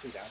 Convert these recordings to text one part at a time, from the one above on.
Two down.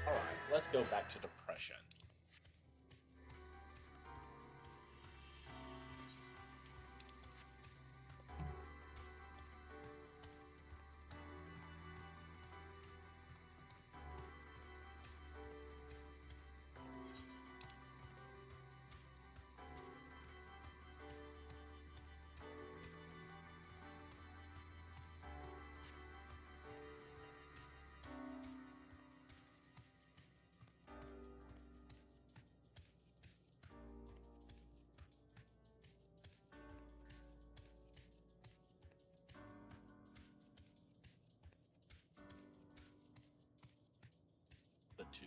All right, let's go back to depression. The two.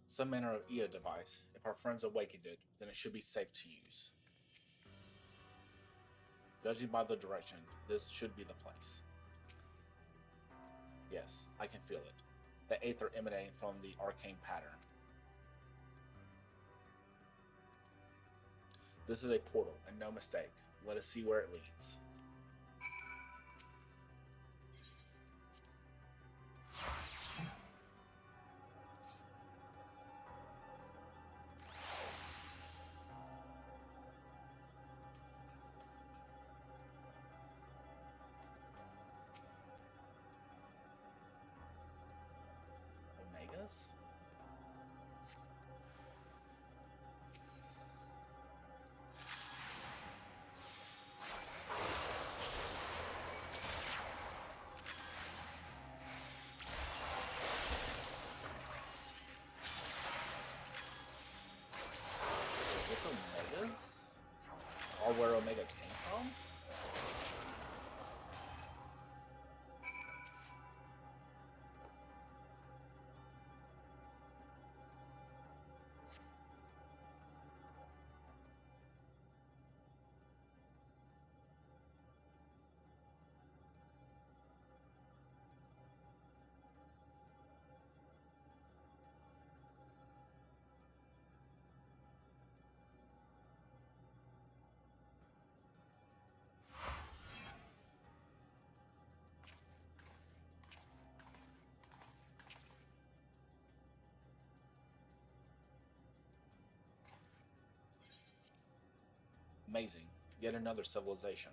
Some manner of EO device. If our friends awakened it, then it should be safe to use. Judging by the direction, this should be the place. Yes, I can feel it. The aether emanating from the arcane pattern. This is a portal, and no mistake. Let us see where it leads. Omegas? Is this Omegas? Or where Omega came from? Amazing. Yet another civilization.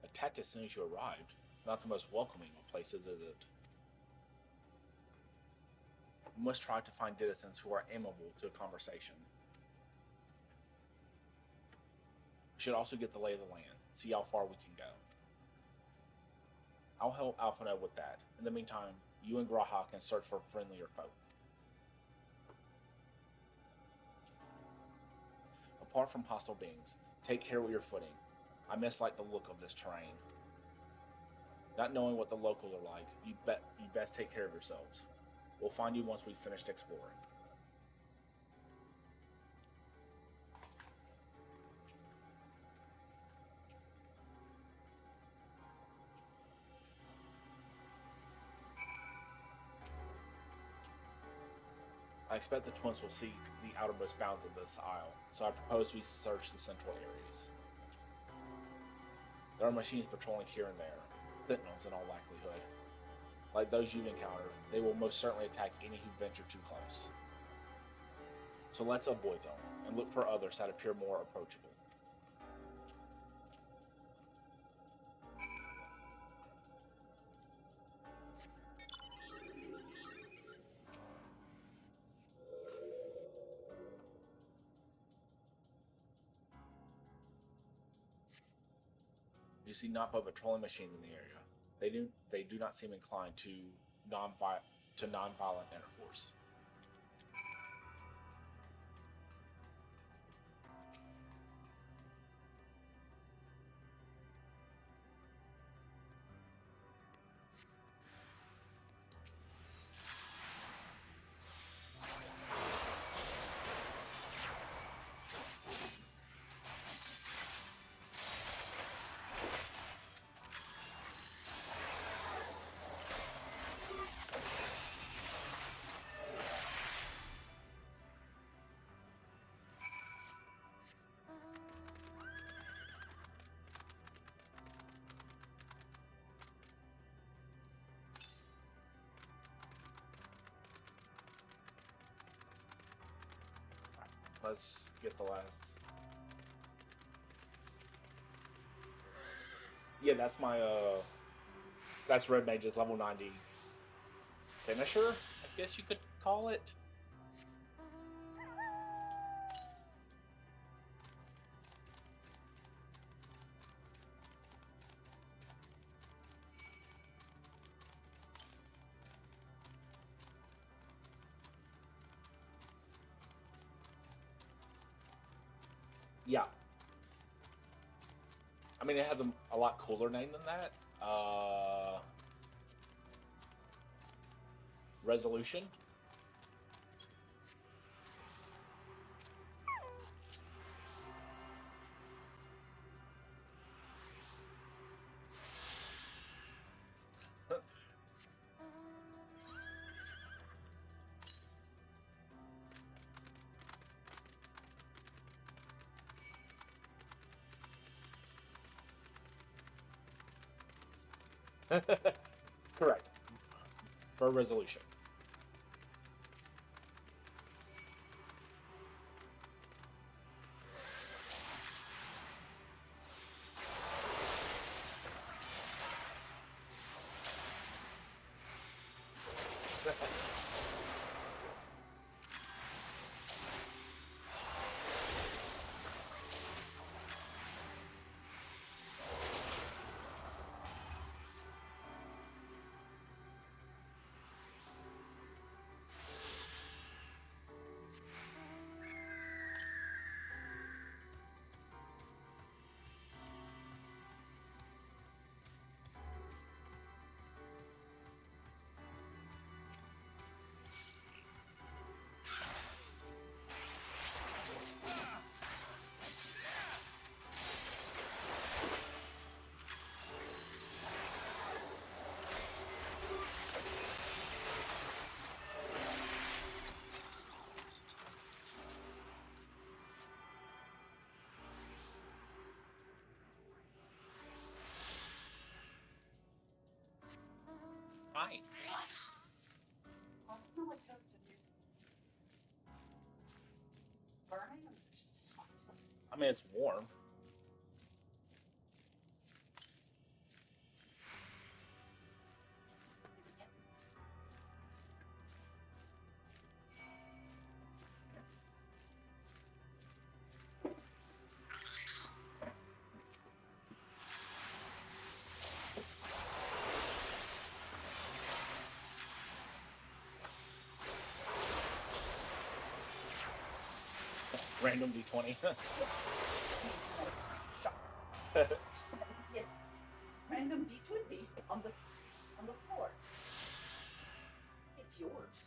Attacked as soon as you arrived. Not the most welcoming of places, is it? We must try to find citizens who are amenable to a conversation. We should also get the lay of the land, see how far we can go. I'll help Alpha know with that. In the meantime, you and Graha can search for friendlier folk. Apart from hostile beings, take care with your footing. I mislike the look of this terrain. Not knowing what the locals are like, you best take care of yourselves. We'll find you once we've finished exploring. I expect the twins will seek the outermost bounds of this isle, so I propose we search the central areas. There are machines patrolling here and there, sentinels in all likelihood. Like those you've encountered, they will most certainly attack any who venture too close. So let's avoid them, and look for others that appear more approachable. You see not but patrolling machines in the area. They do not seem inclined to non-violent intercourse. Let's get the last. Yeah, that's my that's Red Mage's level 90 finisher, I guess you could call it. Yeah. I mean, it has a lot cooler name than that. Resolution. Correct. For resolution. Hi. Oh, it's not like toasted dude. Burning or is it just hot? I mean, it's warm. Random D20. Shot. Yes. Random D20 on the floor. It's yours.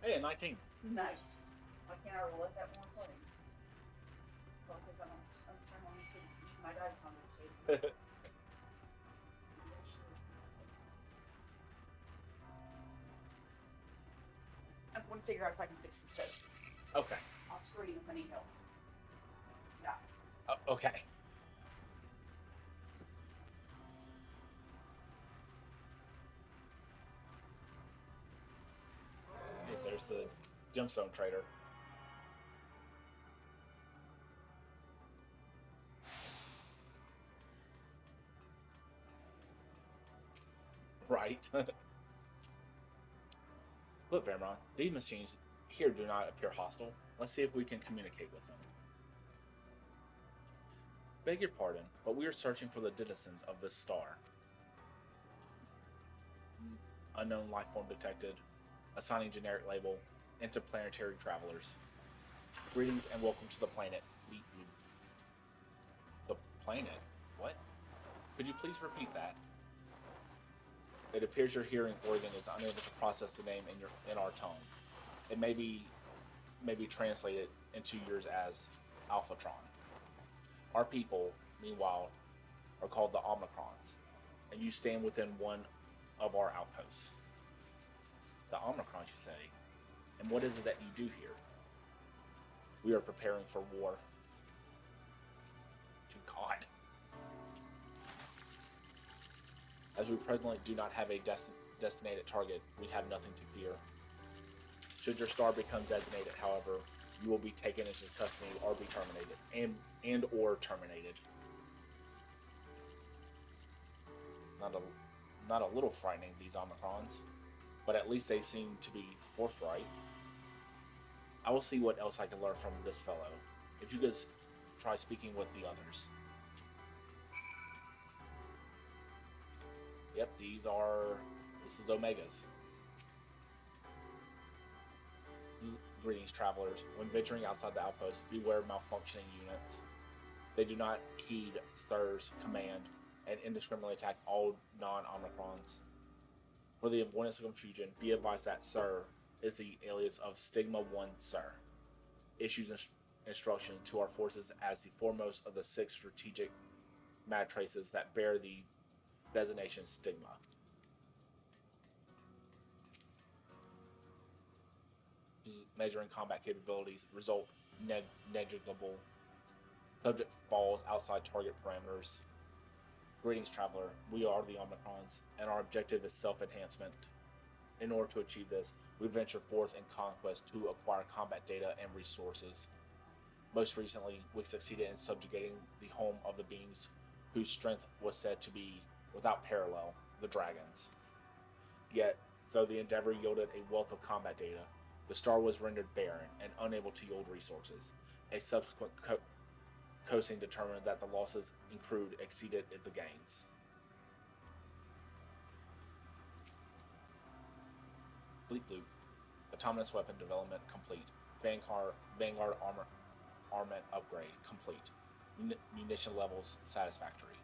Hey, a 19. Nice. Why can't I roll it that more funny? Well, because I'm unceremoniously eating my dice on the table. want to figure out if I can fix the stove. Okay. I'll screw you if I need help. Yeah. Okay. There's the gemstone trader. Right. Look, Vamron, these machines here do not appear hostile. Let's see if we can communicate with them. Beg your pardon, but we are searching for the denizens of this star. Unknown life form detected. Assigning generic label. Interplanetary travelers. Greetings and welcome to the planet. The planet? What? Could you please repeat that? It appears your hearing organ is unable to process the name in our tongue. It may be translated into yours as Alphatron. Our people, meanwhile, are called the Omicrons, and you stand within one of our outposts. The Omicrons, you say? And what is it that you do here? We are preparing for war. To God. As we presently do not have a designated target, we have nothing to fear. Should your star become designated, however, you will be taken into custody or be terminated, and or terminated. Not a little frightening, these Omicrons, but at least they seem to be forthright. I will see what else I can learn from this fellow. If you guys try speaking with the others. Yep, this is Omegas. Greetings, travelers. When venturing outside the outpost, beware malfunctioning units. They do not heed Sir's command and indiscriminately attack all non-Omicrons. For the avoidance of confusion, be advised that Sir is the alias of Stigma 1 Sir. Issues instruction to our forces as the foremost of the 6 strategic matrices that bear the designation Stigma. Measuring combat capabilities result negligible. Subject falls outside target parameters. Greetings, traveler. We are the Omicrons, and our objective is self-enhancement. In order to achieve this, we venture forth in conquest to acquire combat data and resources. Most recently, we succeeded in subjugating the home of the beings whose strength was said to be without parallel, the dragons. Yet, though the endeavor yielded a wealth of combat data, the star was rendered barren and unable to yield resources. A subsequent coasting determined that the losses accrued exceeded the gains. Bleep bloop. Autonomous weapon development complete. Vanguard armament upgrade complete. Munition levels satisfactory.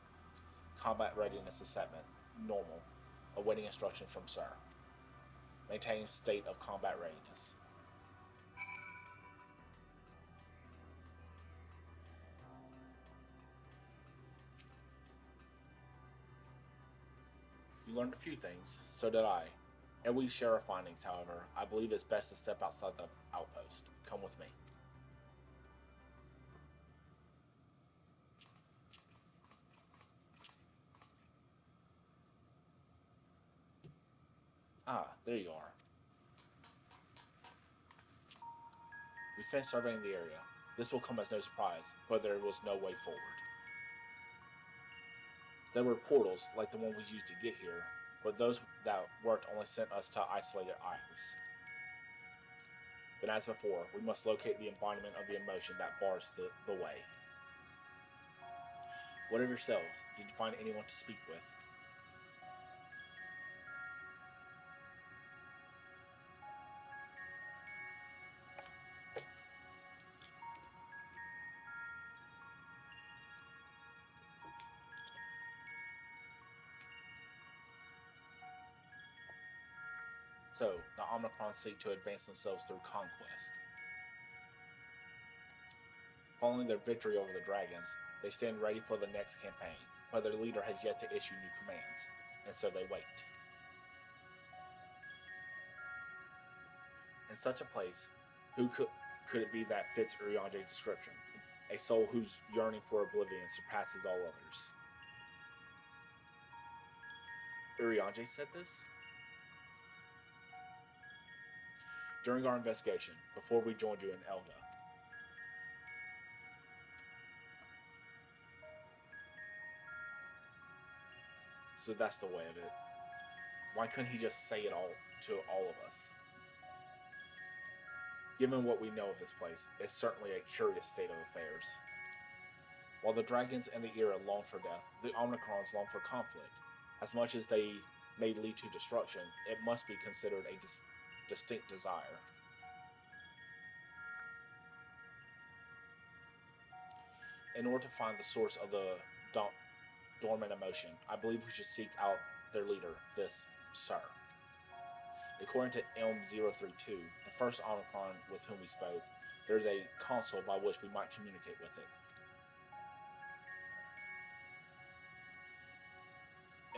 Combat readiness assessment normal. Awaiting instruction from Sir. Maintaining state of combat readiness. You learned a few things, so did I. And we share our findings, however. I believe it's best to step outside the outpost. Come with me. Ah, there you are. We finished surveying the area. This will come as no surprise, but there was no way forward. There were portals like the one we used to get here, but those that worked only sent us to isolated isles. Then as before, we must locate the embodiment of the emotion that bars the way. What of yourselves? Did you find anyone to speak with? So, the Omicrons seek to advance themselves through conquest. Following their victory over the dragons, they stand ready for the next campaign, but their leader has yet to issue new commands, and so they wait. In such a place, who could it be that fits Urianger's description? A soul whose yearning for oblivion surpasses all others. Urianger said this? During our investigation, before we joined you in Elda. So that's the way of it. Why couldn't he just say it all to all of us? Given what we know of this place, it's certainly a curious state of affairs. While the dragons and the Era long for death, the Omnicrons long for conflict. As much as they may lead to destruction, it must be considered a distinct desire. In order to find the source of the dormant emotion, I believe we should seek out their leader, this Sir. According to Elm-032, the first Omicron with whom we spoke, there's a console by which we might communicate with it.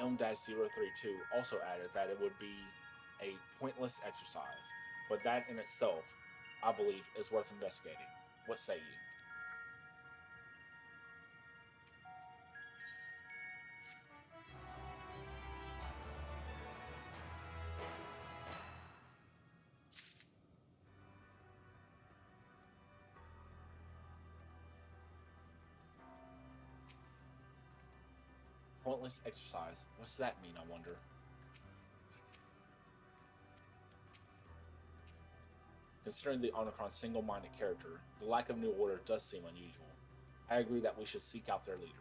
Elm-032 also added that it would be a pointless exercise, but that in itself, I believe, is worth investigating. What say you? Pointless exercise. What does that mean, I wonder? Considering the Omicron's single-minded character, the lack of new order does seem unusual. I agree that we should seek out their leader.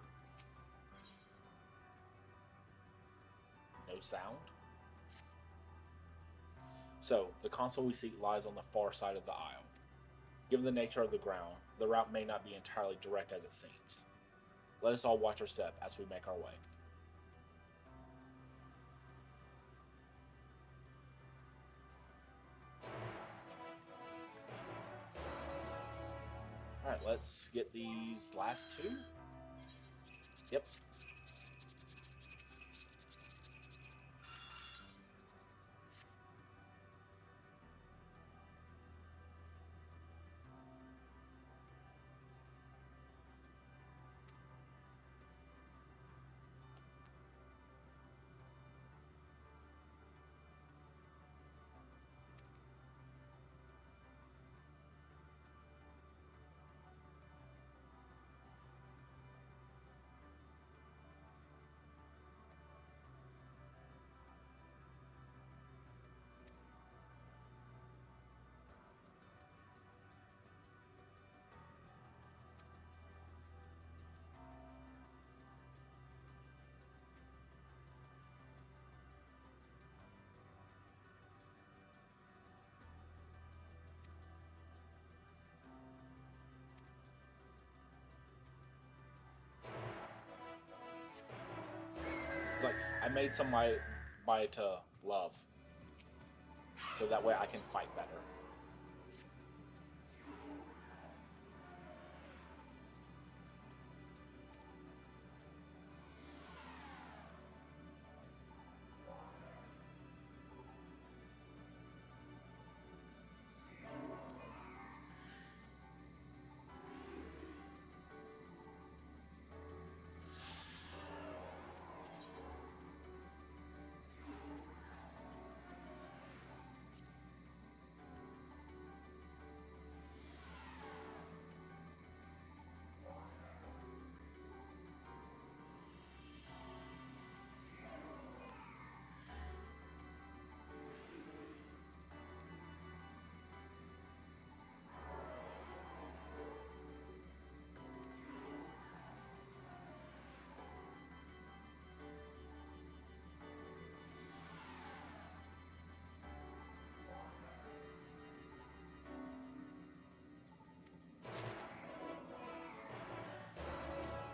No sound? So, the console we seek lies on the far side of the aisle. Given the nature of the ground, the route may not be entirely direct as it seems. Let us all watch our step as we make our way. Alright, let's get these last two. Yep. Like, I made some by to love, so that way I can fight better.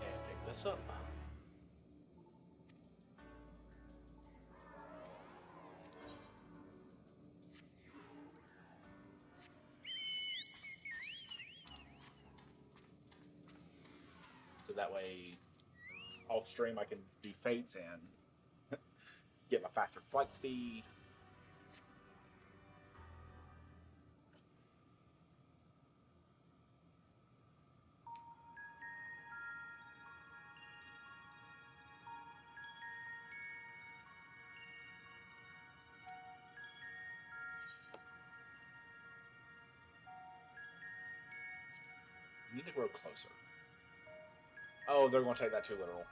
And pick this up. So that way, off stream, I can do fates and get my faster flight speed. You need to grow closer. Oh, they're going to take that too literal.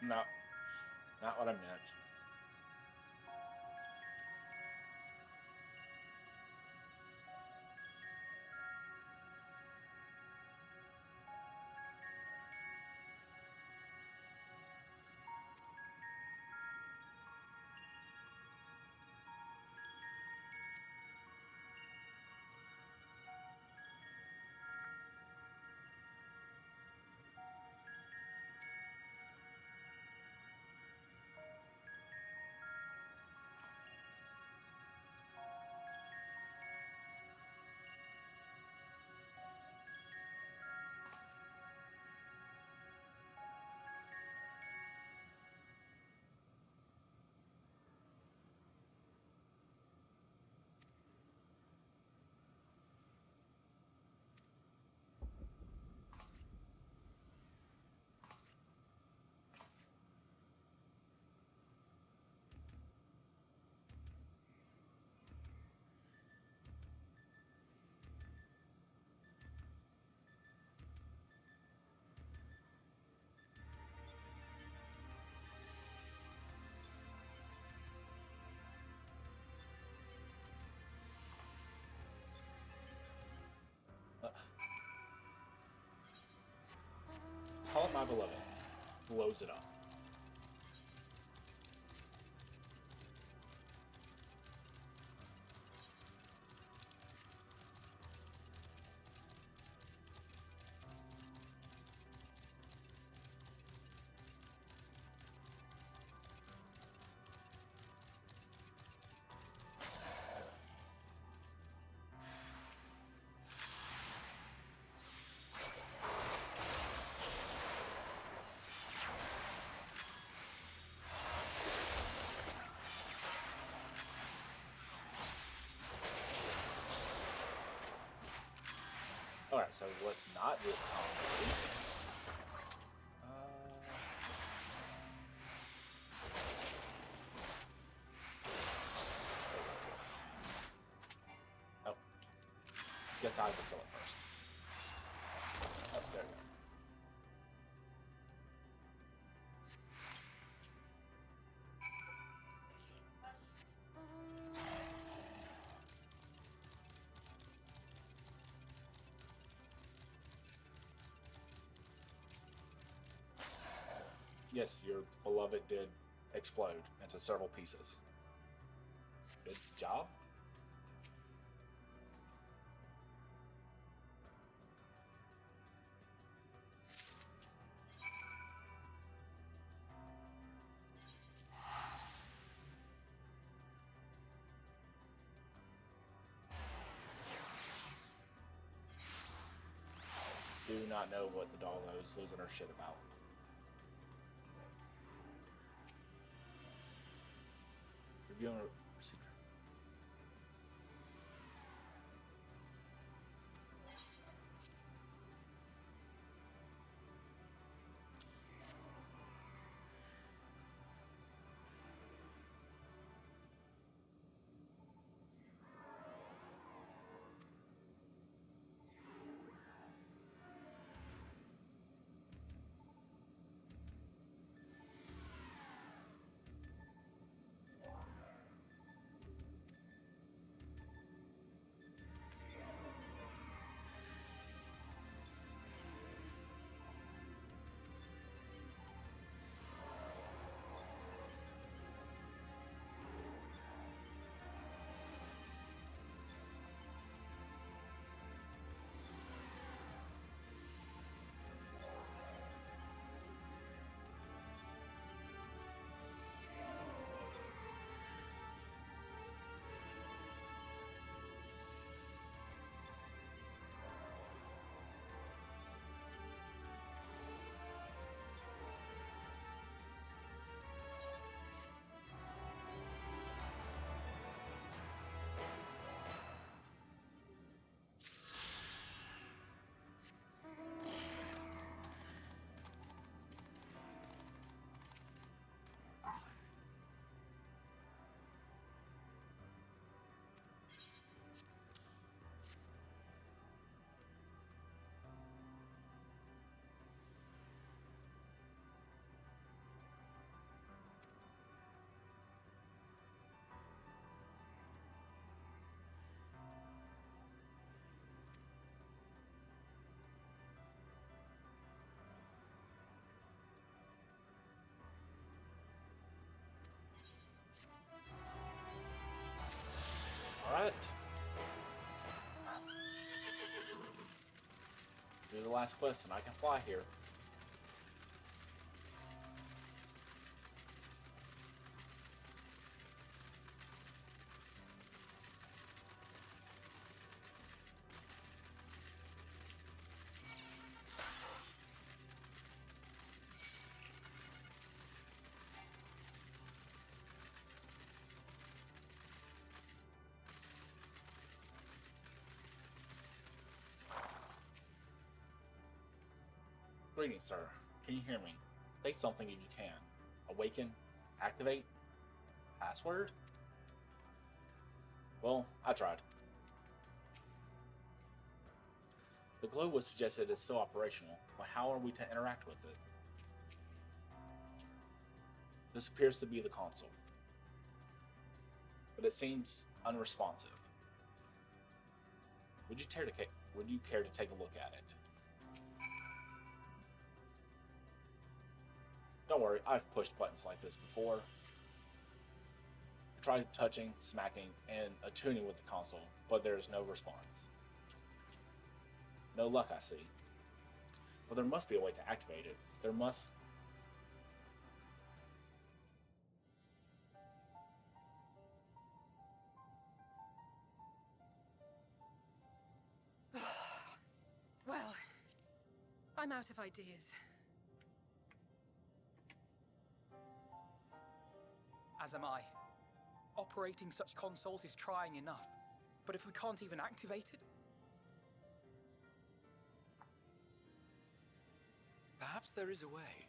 No, not what I meant. Uh, Call it my beloved. Blows it up. Alright, so let's not do it commonly. Oh. Guess I have to kill it first. Oh, there we go. Yes, your beloved did explode into several pieces. Good job. Do not know what the doggo is losing her shit about. Reviewing her secret. Do the last quest and I can fly here. Greetings, sir. Can you hear me? Say something if you can. Awaken? Activate? Password? Well, I tried. The globe was suggested it's still operational, but how are we to interact with it? This appears to be the console, but it seems unresponsive. Would you care to take a look at it? Don't worry, I've pushed buttons like this before. I tried touching, smacking, and attuning with the console, but there is no response. No luck, I see. Well, there must be a way to activate it. There must... Well, I'm out of ideas. As am I. Operating such consoles is trying enough, but if we can't even activate it... Perhaps there is a way.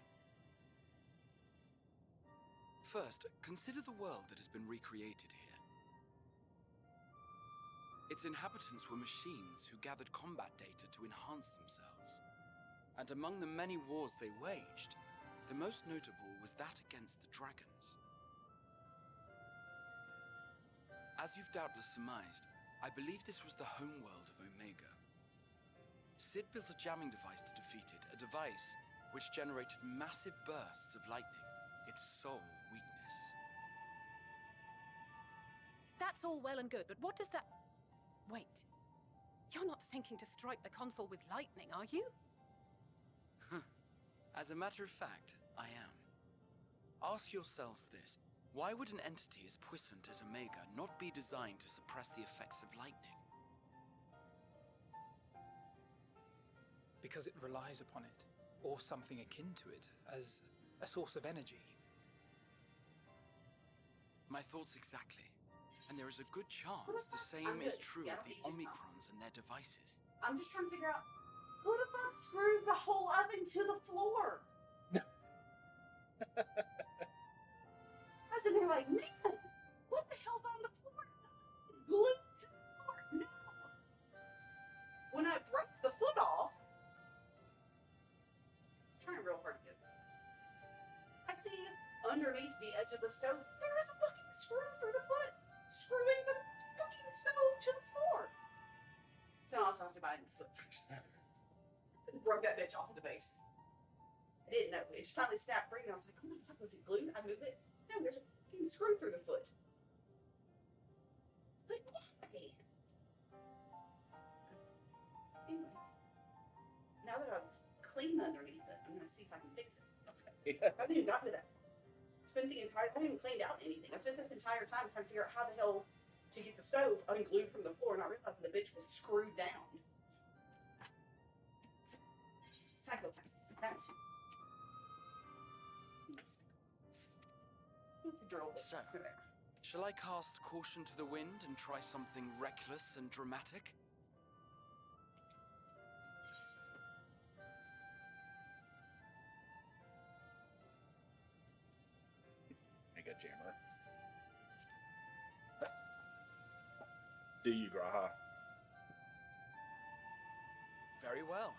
First, consider the world that has been recreated here. Its inhabitants were machines who gathered combat data to enhance themselves. And among the many wars they waged, the most notable was that against the dragons. As you've doubtless surmised, I believe this was the homeworld of Omega. Sid built a jamming device to defeat it, a device which generated massive bursts of lightning, its sole weakness. That's all well and good, but what does that... Wait. You're not thinking to strike the console with lightning, are you? As a matter of fact, I am. Ask yourselves this. Why would an entity as puissant as Omega not be designed to suppress the effects of lightning? Because it relies upon it, or something akin to it, as a source of energy. My thoughts exactly. And there is a good chance the same is true of the Omicrons and their devices. I'm just trying to figure out who the fuck screws the whole oven to the floor? I was in there like, man, what the hell's on the floor? It's glued to the floor. No. When I broke the foot off, I'm trying real hard to get it. I see underneath the edge of the stove, there is a fucking screw through the foot, screwing the fucking stove to the floor. So I also have to buy a new foot first. Broke that bitch off of the base. I didn't know. It finally snapped free, and I was like, oh my fuck, was it glued? I move it. No, there's a fucking screw through the foot. Like, why? Anyways, now that I've cleaned underneath it, I'm gonna see if I can fix it. Okay. I haven't even gotten to that. I haven't even cleaned out anything. I spent this entire time trying to figure out how the hell to get the stove unglued from the floor, and I realized the bitch was screwed down. Psychopaths. That's who. Drill bits So, through there. shall I cast caution to the wind and try something reckless and dramatic? Mega Jammer. Do you, Graha? Very well.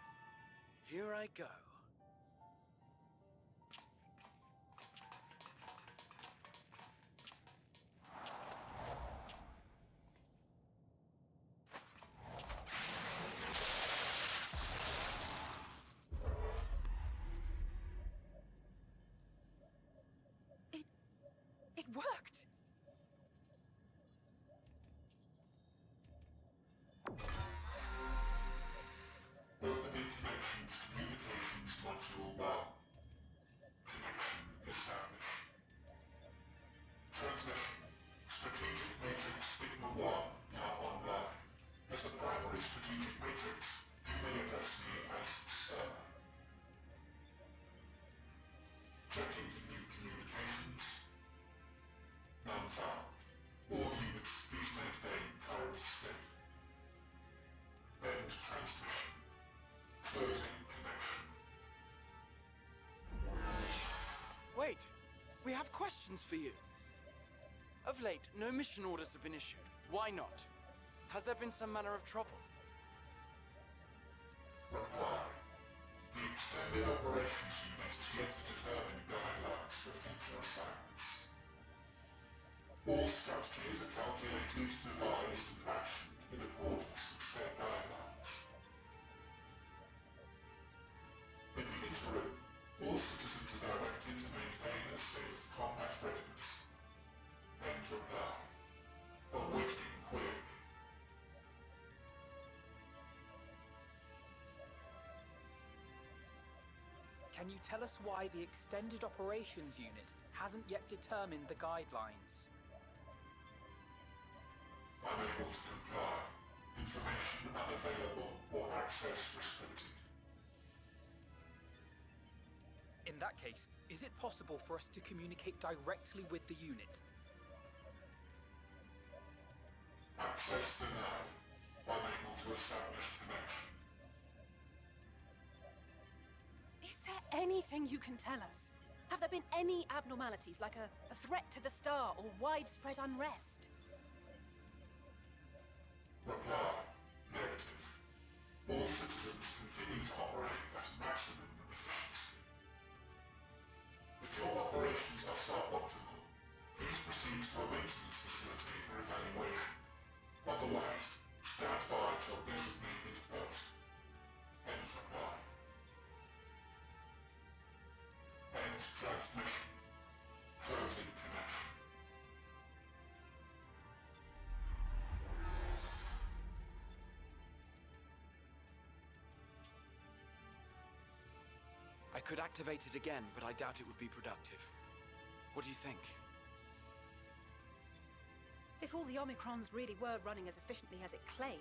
Here I go. It worked! strategic matrix, you may address me as Sir. Checking for new communications. None found. All units, please maintain current state. End transmission. Closing connection. Wait! We have questions for you. Of late, no mission orders have been issued. Why not? Has there been some manner of trouble? Reply. The Extended Operations Unit is yet to determine guidelines for future assignments. All strategies are calculated, devised, and actioned in accordance with said guidelines. In the interim, all citizens are directed to maintain a state of combat readiness. End reply. Awaiting query. Can you tell us why the Extended Operations Unit hasn't yet determined the guidelines? Unable to comply. Information unavailable or access restricted. In that case, is it possible for us to communicate directly with the unit? Access denied. Unable to establish connection. Is there anything you can tell us? Have there been any abnormalities, like a threat to the star or widespread unrest? Reply. Negative. All citizens continue to operate at maximum efficiency. If your operations are suboptimal, please proceed to a maintenance facility for evaluation. Otherwise, stand by at your designated post. End reply. End transmission. Closing connection. I could activate it again, but I doubt it would be productive. What do you think? If all the Omicrons really were running as efficiently as it claimed,